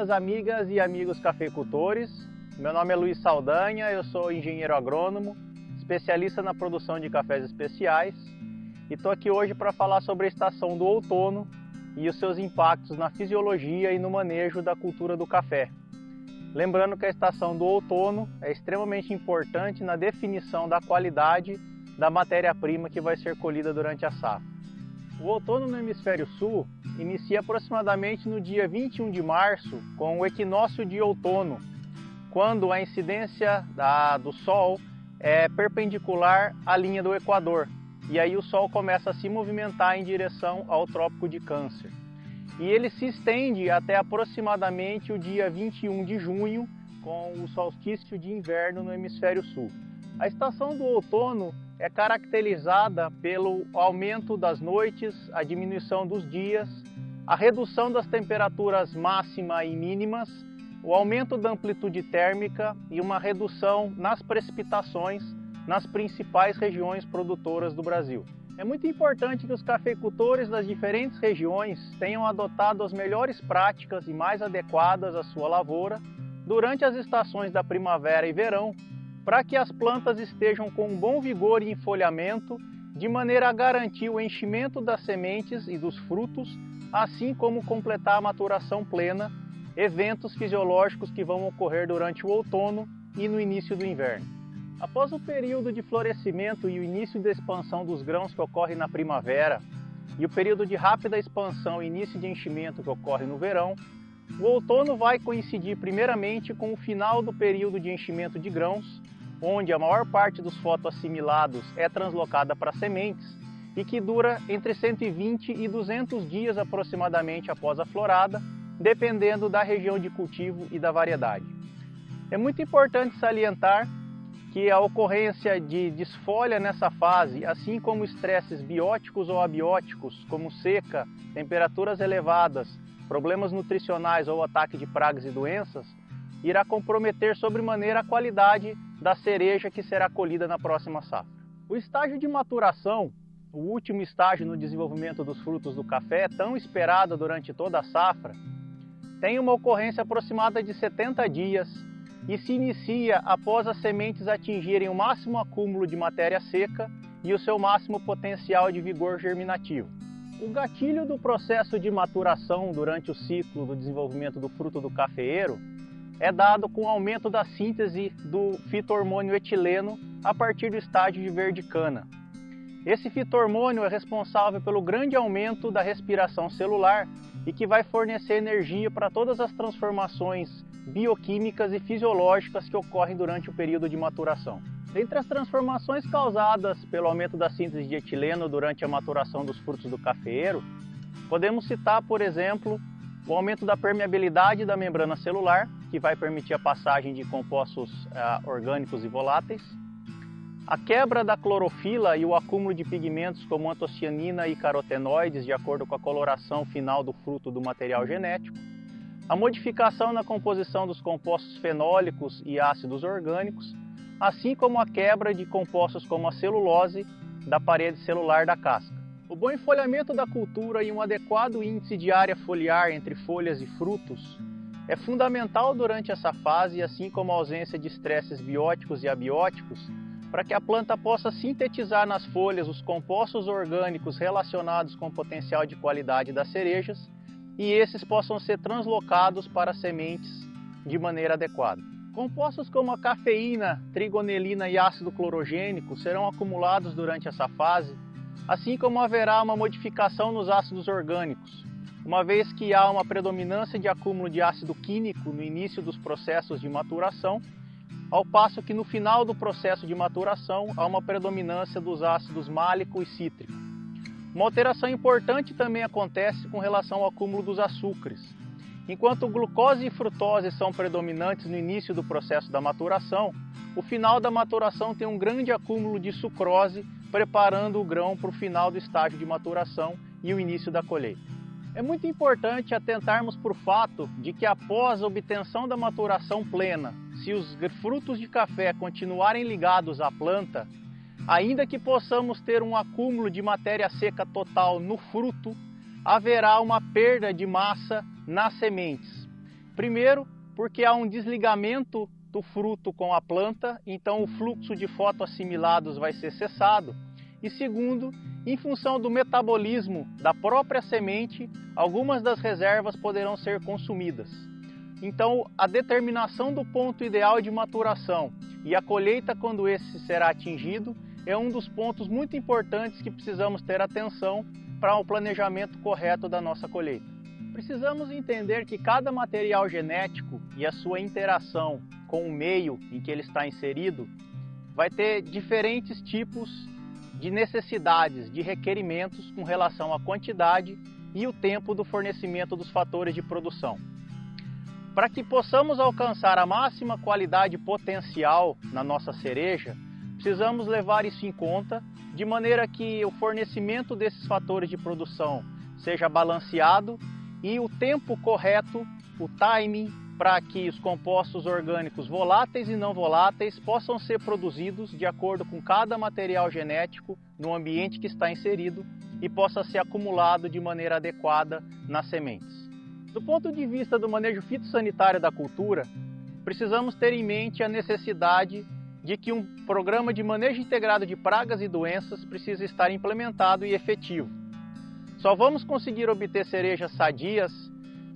queridas amigas e amigos cafeicultores. Meu nome é Luiz Saldanha, eu sou engenheiro agrônomo, especialista na produção de cafés especiais e estou aqui hoje para falar sobre a estação do outono e os seus impactos na fisiologia e no manejo da cultura do café. Lembrando que a estação do outono é extremamente importante na definição da qualidade da matéria-prima que vai ser colhida durante a safra. O outono no hemisfério sul inicia aproximadamente no dia 21 de março com o equinócio de outono, quando a incidência do Sol é perpendicular à linha do Equador, e aí o Sol começa a se movimentar em direção ao Trópico de Câncer. E ele se estende até aproximadamente o dia 21 de junho, com o solstício de inverno no hemisfério sul. A estação do outono é caracterizada pelo aumento das noites, a diminuição dos dias, a redução das temperaturas máxima e mínimas, o aumento da amplitude térmica e uma redução nas precipitações nas principais regiões produtoras do Brasil. É muito importante que os cafeicultores das diferentes regiões tenham adotado as melhores práticas e mais adequadas à sua lavoura durante as estações da primavera e verão, para que as plantas estejam com um bom vigor e enfolhamento, de maneira a garantir o enchimento das sementes e dos frutos, assim como completar a maturação plena, eventos fisiológicos que vão ocorrer durante o outono e no início do inverno. Após o período de florescimento e o início da expansão dos grãos que ocorre na primavera, e o período de rápida expansão e início de enchimento que ocorre no verão, o outono vai coincidir primeiramente com o final do período de enchimento de grãos, onde a maior parte dos fotoassimilados é translocada para sementes e que dura entre 120 e 200 dias aproximadamente após a florada, dependendo da região de cultivo e da variedade. É muito importante salientar que a ocorrência de desfolha nessa fase, assim como estresses bióticos ou abióticos, como seca, temperaturas elevadas, problemas nutricionais ou ataque de pragas e doenças, irá comprometer sobremaneira a qualidade da cereja que será colhida na próxima safra. O estágio de maturação, o último estágio no desenvolvimento dos frutos do café, tão esperado durante toda a safra, tem uma ocorrência aproximada de 70 dias e se inicia após as sementes atingirem o máximo acúmulo de matéria seca e o seu máximo potencial de vigor germinativo. O gatilho do processo de maturação durante o ciclo do desenvolvimento do fruto do cafeeiro é dado com o aumento da síntese do fito-hormônio etileno a partir do estágio de verde cana. Esse fito-hormônio é responsável pelo grande aumento da respiração celular e que vai fornecer energia para todas as transformações bioquímicas e fisiológicas que ocorrem durante o período de maturação. Entre as transformações causadas pelo aumento da síntese de etileno durante a maturação dos frutos do cafeeiro, podemos citar, por exemplo, o aumento da permeabilidade da membrana celular, que vai permitir a passagem de compostos orgânicos e voláteis, a quebra da clorofila e o acúmulo de pigmentos como antocianina e carotenoides, de acordo com a coloração final do fruto do material genético, a modificação na composição dos compostos fenólicos e ácidos orgânicos, assim como a quebra de compostos como a celulose da parede celular da casca. O bom enfolhamento da cultura e um adequado índice de área foliar entre folhas e frutos é fundamental durante essa fase, assim como a ausência de estresses bióticos e abióticos, para que a planta possa sintetizar nas folhas os compostos orgânicos relacionados com o potencial de qualidade das cerejas e esses possam ser translocados para sementes de maneira adequada. Compostos como a cafeína, trigonelina e ácido clorogênico serão acumulados durante essa fase, assim como haverá uma modificação nos ácidos orgânicos, uma vez que há uma predominância de acúmulo de ácido químico no início dos processos de maturação, ao passo que no final do processo de maturação há uma predominância dos ácidos málico e cítrico. Uma alteração importante também acontece com relação ao acúmulo dos açúcares. Enquanto glucose e frutose são predominantes no início do processo da maturação, o final da maturação tem um grande acúmulo de sucrose, preparando o grão para o final do estágio de maturação e o início da colheita. É muito importante atentarmos para o fato de que após a obtenção da maturação plena, se os frutos de café continuarem ligados à planta, ainda que possamos ter um acúmulo de matéria seca total no fruto, haverá uma perda de massa nas sementes. Primeiro, porque há um desligamento do fruto com a planta, então o fluxo de fotoassimilados vai ser cessado. E segundo, em função do metabolismo da própria semente, algumas das reservas poderão ser consumidas. Então, a determinação do ponto ideal de maturação e a colheita quando esse será atingido é um dos pontos muito importantes que precisamos ter atenção para o planejamento correto da nossa colheita. Precisamos entender que cada material genético e a sua interação com o meio em que ele está inserido vai ter diferentes tipos de necessidades, de requerimentos com relação à quantidade e o tempo do fornecimento dos fatores de produção. Para que possamos alcançar a máxima qualidade potencial na nossa cereja, precisamos levar isso em conta, de maneira que o fornecimento desses fatores de produção seja balanceado e o tempo correto, o timing, para que os compostos orgânicos voláteis e não voláteis possam ser produzidos de acordo com cada material genético no ambiente que está inserido e possa ser acumulado de maneira adequada nas sementes. Do ponto de vista do manejo fitossanitário da cultura, precisamos ter em mente a necessidade de que um programa de manejo integrado de pragas e doenças precisa estar implementado e efetivo. Só vamos conseguir obter cerejas sadias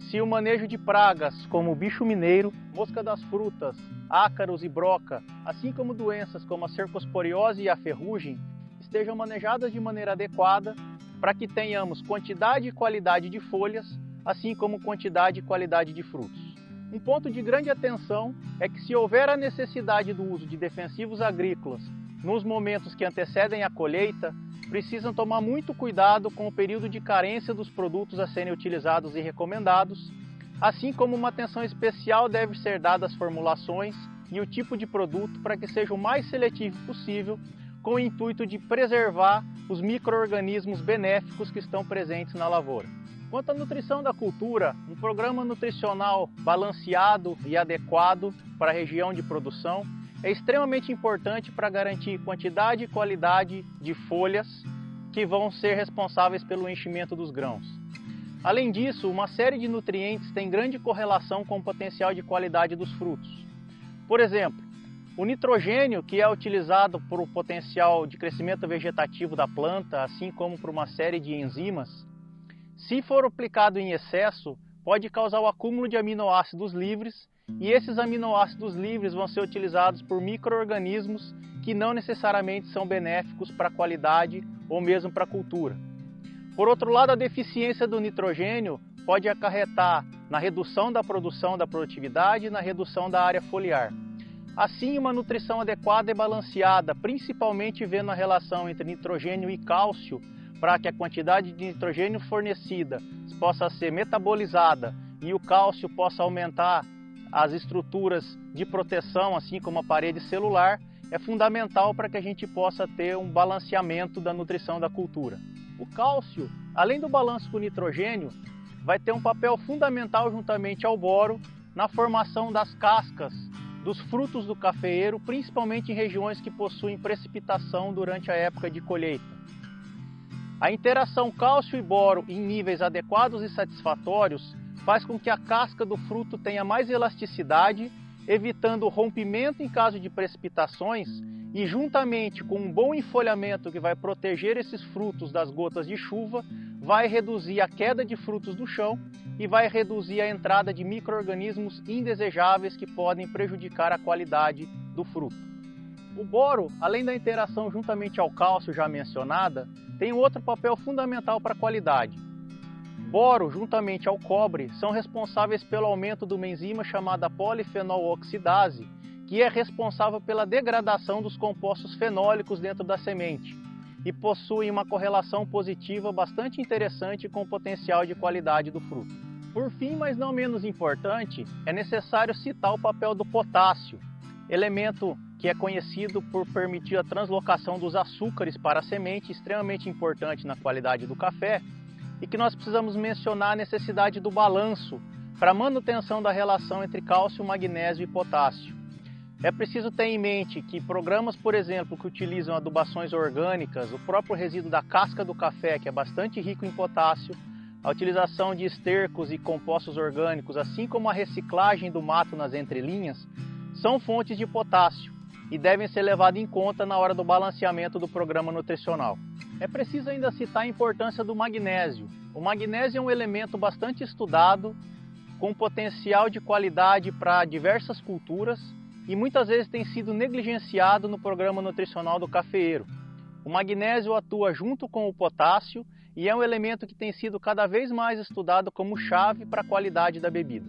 se o manejo de pragas como o bicho mineiro, mosca das frutas, ácaros e broca, assim como doenças como a cercosporiose e a ferrugem, estejam manejadas de maneira adequada para que tenhamos quantidade e qualidade de folhas, assim como quantidade e qualidade de frutos. Um ponto de grande atenção é que se houver a necessidade do uso de defensivos agrícolas nos momentos que antecedem a colheita, precisam tomar muito cuidado com o período de carência dos produtos a serem utilizados e recomendados, assim como uma atenção especial deve ser dada às formulações e o tipo de produto para que seja o mais seletivo possível, com o intuito de preservar os micro-organismos benéficos que estão presentes na lavoura. Quanto à nutrição da cultura, um programa nutricional balanceado e adequado para a região de produção é extremamente importante para garantir quantidade e qualidade de folhas que vão ser responsáveis pelo enchimento dos grãos. Além disso, uma série de nutrientes tem grande correlação com o potencial de qualidade dos frutos. Por exemplo, o nitrogênio, que é utilizado para o potencial de crescimento vegetativo da planta, assim como por uma série de enzimas, se for aplicado em excesso, pode causar o acúmulo de aminoácidos livres, e esses aminoácidos livres vão ser utilizados por micro-organismos que não necessariamente são benéficos para a qualidade ou mesmo para a cultura. Por outro lado, a deficiência do nitrogênio pode acarretar na redução da produção da produtividade e na redução da área foliar. Assim, uma nutrição adequada e balanceada, principalmente vendo a relação entre nitrogênio e cálcio, para que a quantidade de nitrogênio fornecida possa ser metabolizada e o cálcio possa aumentar as estruturas de proteção, assim como a parede celular, é fundamental para que a gente possa ter um balanceamento da nutrição da cultura. O cálcio, além do balanço com o nitrogênio, vai ter um papel fundamental juntamente ao boro na formação das cascas dos frutos do cafeeiro, principalmente em regiões que possuem precipitação durante a época de colheita. A interação cálcio e boro em níveis adequados e satisfatórios faz com que a casca do fruto tenha mais elasticidade, evitando o rompimento em caso de precipitações e, juntamente com um bom enfolhamento que vai proteger esses frutos das gotas de chuva, vai reduzir a queda de frutos do chão e vai reduzir a entrada de micro-organismos indesejáveis que podem prejudicar a qualidade do fruto. O boro, além da interação juntamente ao cálcio já mencionada, tem outro papel fundamental para a qualidade. Boro, juntamente ao cobre, são responsáveis pelo aumento de uma enzima chamada polifenol-oxidase, que é responsável pela degradação dos compostos fenólicos dentro da semente e possui uma correlação positiva bastante interessante com o potencial de qualidade do fruto. Por fim, mas não menos importante, é necessário citar o papel do potássio, elemento que é conhecido por permitir a translocação dos açúcares para a semente, extremamente importante na qualidade do café, e que nós precisamos mencionar a necessidade do balanço para a manutenção da relação entre cálcio, magnésio e potássio. É preciso ter em mente que programas, por exemplo, que utilizam adubações orgânicas, o próprio resíduo da casca do café, que é bastante rico em potássio, a utilização de estercos e compostos orgânicos, assim como a reciclagem do mato nas entrelinhas, são fontes de potássio e devem ser levadas em conta na hora do balanceamento do programa nutricional. É preciso ainda citar a importância do magnésio. O magnésio é um elemento bastante estudado, com potencial de qualidade para diversas culturas e muitas vezes tem sido negligenciado no programa nutricional do cafeeiro. O magnésio atua junto com o potássio e é um elemento que tem sido cada vez mais estudado como chave para a qualidade da bebida.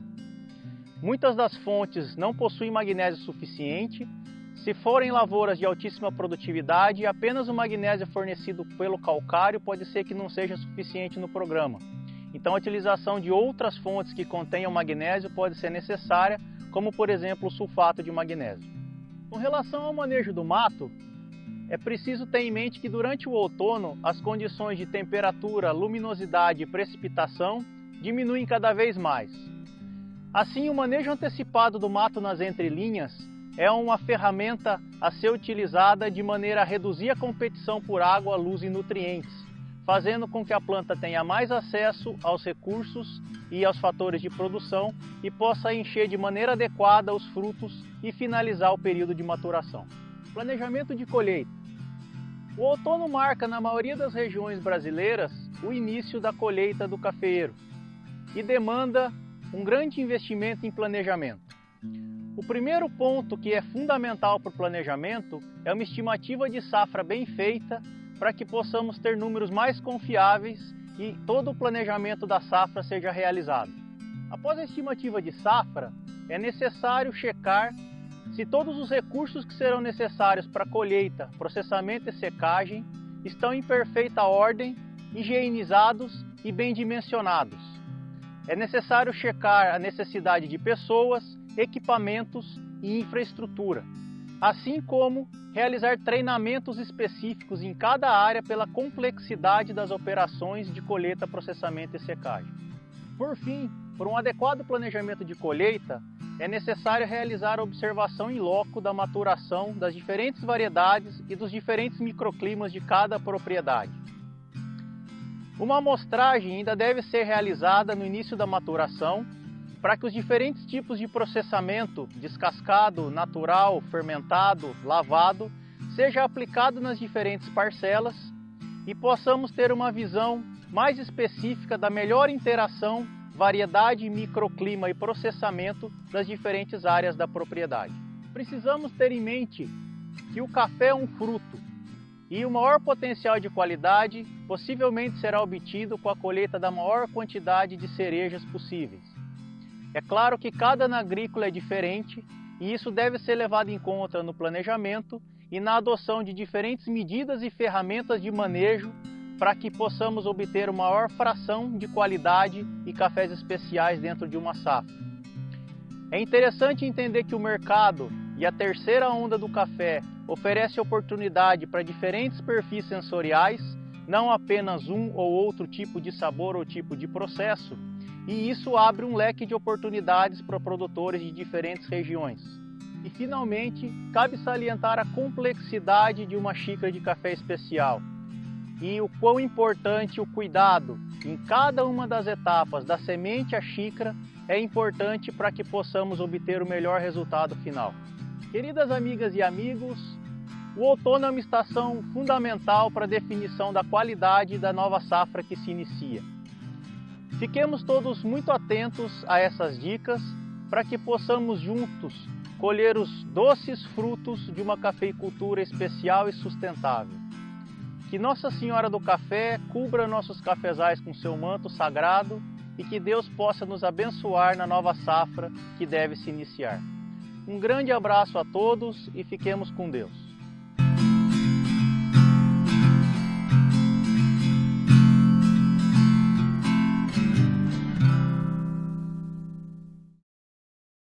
Muitas das fontes não possuem magnésio suficiente. Se forem lavouras de altíssima produtividade, apenas o magnésio fornecido pelo calcário pode ser que não seja suficiente no programa. Então a utilização de outras fontes que contenham magnésio pode ser necessária, como por exemplo o sulfato de magnésio. Com relação ao manejo do mato, é preciso ter em mente que durante o outono as condições de temperatura, luminosidade e precipitação diminuem cada vez mais. Assim, o manejo antecipado do mato nas entrelinhas é uma ferramenta a ser utilizada de maneira a reduzir a competição por água, luz e nutrientes, fazendo com que a planta tenha mais acesso aos recursos e aos fatores de produção e possa encher de maneira adequada os frutos e finalizar o período de maturação. Planejamento de colheita. O outono marca na maioria das regiões brasileiras o início da colheita do cafeeiro e demanda um grande investimento em planejamento. O primeiro ponto que é fundamental para o planejamento é uma estimativa de safra bem feita para que possamos ter números mais confiáveis e todo o planejamento da safra seja realizado. Após a estimativa de safra, é necessário checar se todos os recursos que serão necessários para colheita, processamento e secagem estão em perfeita ordem, higienizados e bem dimensionados. É necessário checar a necessidade de pessoas, equipamentos e infraestrutura, assim como realizar treinamentos específicos em cada área pela complexidade das operações de colheita, processamento e secagem. Por fim, por um adequado planejamento de colheita, é necessário realizar a observação in loco da maturação das diferentes variedades e dos diferentes microclimas de cada propriedade. Uma amostragem ainda deve ser realizada no início da maturação para que os diferentes tipos de processamento, descascado, natural, fermentado, lavado, seja aplicado nas diferentes parcelas e possamos ter uma visão mais específica da melhor interação, variedade, microclima e processamento das diferentes áreas da propriedade. Precisamos ter em mente que o café é um fruto e o maior potencial de qualidade possivelmente será obtido com a colheita da maior quantidade de cerejas possíveis. É claro que cada ano agrícola é diferente e isso deve ser levado em conta no planejamento e na adoção de diferentes medidas e ferramentas de manejo para que possamos obter uma maior fração de qualidade e cafés especiais dentro de uma safra. É interessante entender que o mercado e a terceira onda do café oferece oportunidade para diferentes perfis sensoriais, não apenas um ou outro tipo de sabor ou tipo de processo, e isso abre um leque de oportunidades para produtores de diferentes regiões. E finalmente, cabe salientar a complexidade de uma xícara de café especial e o quão importante o cuidado em cada uma das etapas, da semente à xícara, é importante para que possamos obter o melhor resultado final. Queridas amigas e amigos, o outono é uma estação fundamental para a definição da qualidade da nova safra que se inicia. Fiquemos todos muito atentos a essas dicas para que possamos juntos colher os doces frutos de uma cafeicultura especial e sustentável. Que Nossa Senhora do Café cubra nossos cafezais com seu manto sagrado e que Deus possa nos abençoar na nova safra que deve se iniciar. Um grande abraço a todos e fiquemos com Deus.